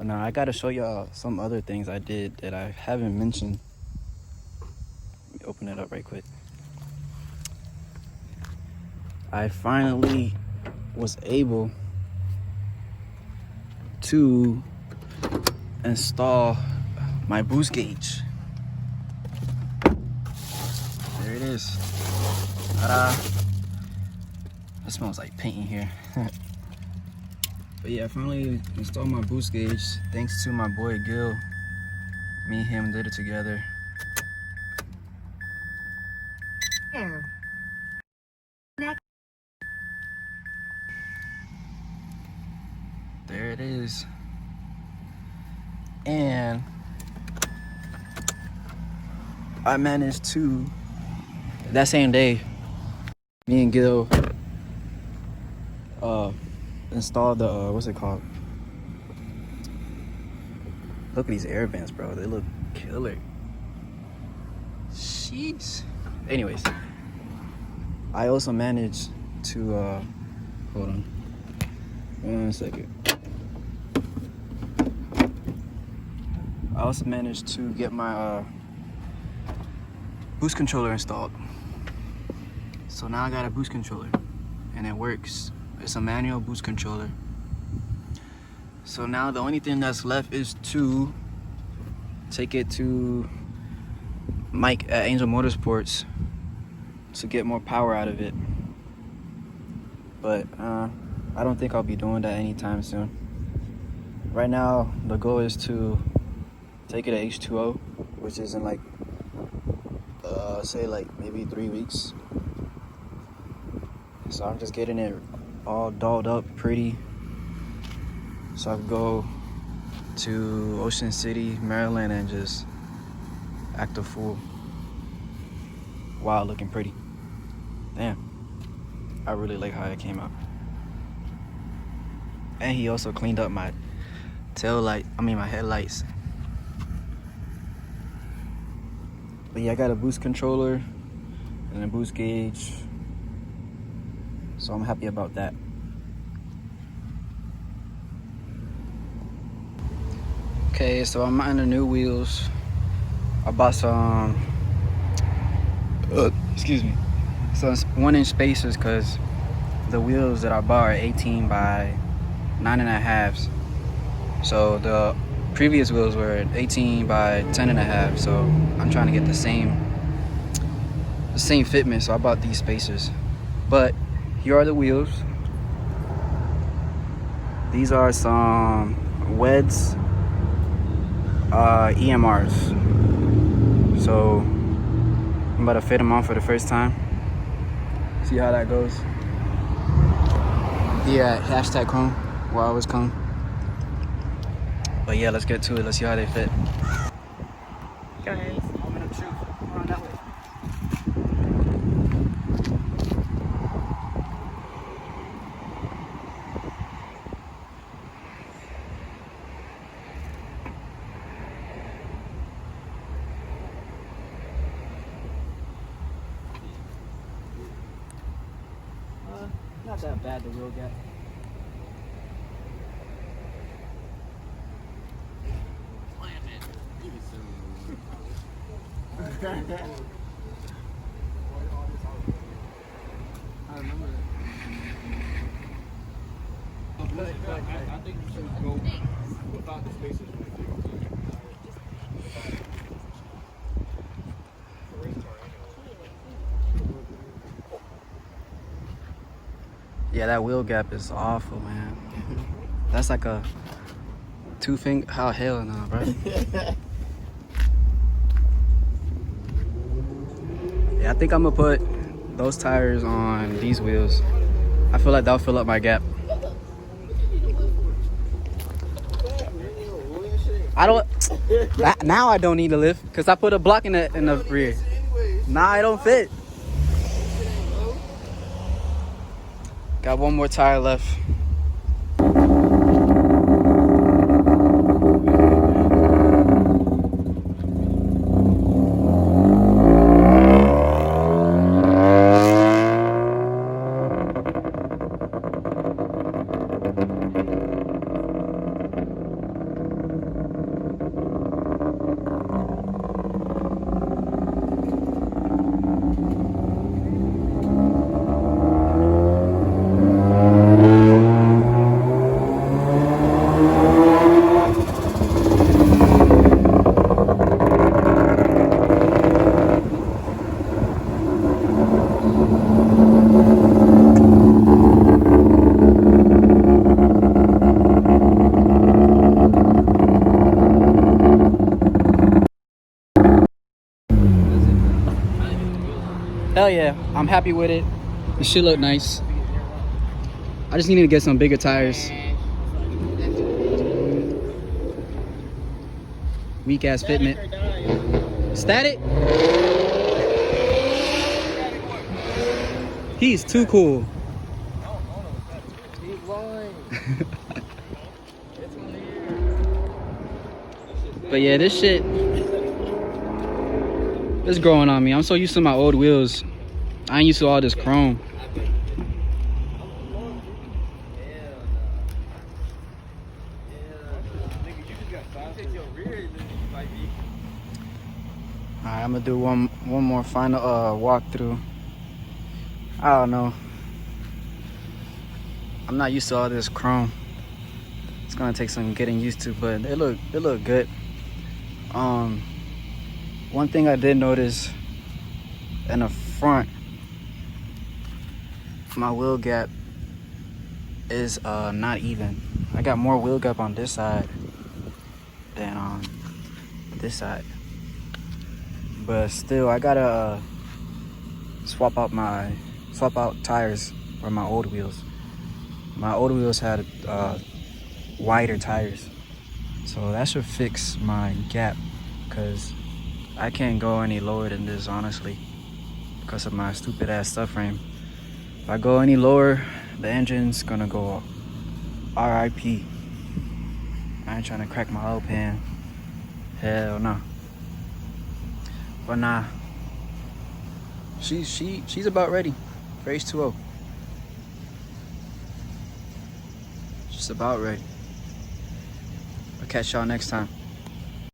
But now I gotta show y'all some other things I did that I haven't mentioned. Let me open it up right quick. I finally was able to install my boost gauge. There it is. Ta-da. It smells like paint in here. But yeah, I finally installed my boost gauge thanks to my boy Gil. Me and him did it together. There it is. And I managed to, that same day, me and Gil installed the, what's it called? Look at these air vents, bro. They look killer. Jeez. Anyways, I also managed to, hold on. 1 second. I also managed to get my boost controller installed. So now I got a boost controller and it works. It's a manual boost controller. So now the only thing that's left is to take it to Mike at Angel Motorsports to get more power out of it. But I don't think I'll be doing that anytime soon. Right now, the goal is to take it to H2O, which is in like, say like maybe 3 weeks. So I'm just getting it all dolled up pretty. So I can go to Ocean City, Maryland and just act a fool while looking pretty. Damn, I really like how it came out. And he also cleaned up my my headlights. But yeah, I got a boost controller and a boost gauge. So I'm happy about that. Okay, so I'm on the new wheels. I bought some, excuse me, some 1-inch spacers because the wheels that I bought are 18 by 9.5. So the previous wheels were 18 by 10.5. So I'm trying to get the same fitment. So I bought these spacers. But here are the wheels. These are some Weds EMRs. So I'm about to fit them on for the first time. See how that goes. Yeah, hashtag chrome. Will always come. But yeah, let's get to it. Let's see how they fit. Go ahead. Moment of truth. Come on that way. Not that bad, the wheel gap. I remember that. I think you should go without the spaces. Yeah, that wheel gap is awful, man. That's like a 2 finger. Oh, hell no, bro. Yeah, I think I'm gonna put those tires on these wheels. I feel like that'll fill up my gap. I don't. Now I don't need to lift because I put a block in the rear. Nah, I don't fit. Got one more tire left. hell yeah, I'm happy with it. The shit look nice. I just need to get some bigger tires. Weak ass fitment. Static? He's too cool. But yeah, this shit is growing on me. I'm so used to my old wheels. I ain't used to all this chrome. Alright, I'm gonna do one more final walkthrough. I don't know. I'm not used to all this chrome. It's gonna take some getting used to, but it look good. One thing I did notice in the front, my wheel gap is not even. I got more wheel gap on this side than on this side, but still I gotta swap out tires for my old wheels. My old wheels had wider tires, so that should fix my gap, because I can't go any lower than this, honestly, because of my stupid ass subframe. If I go any lower, the engine's gonna go RIP. I ain't trying to crack my oil pan. Hell no. But nah, she's about ready for H2O. She's about ready. I'll catch y'all next time.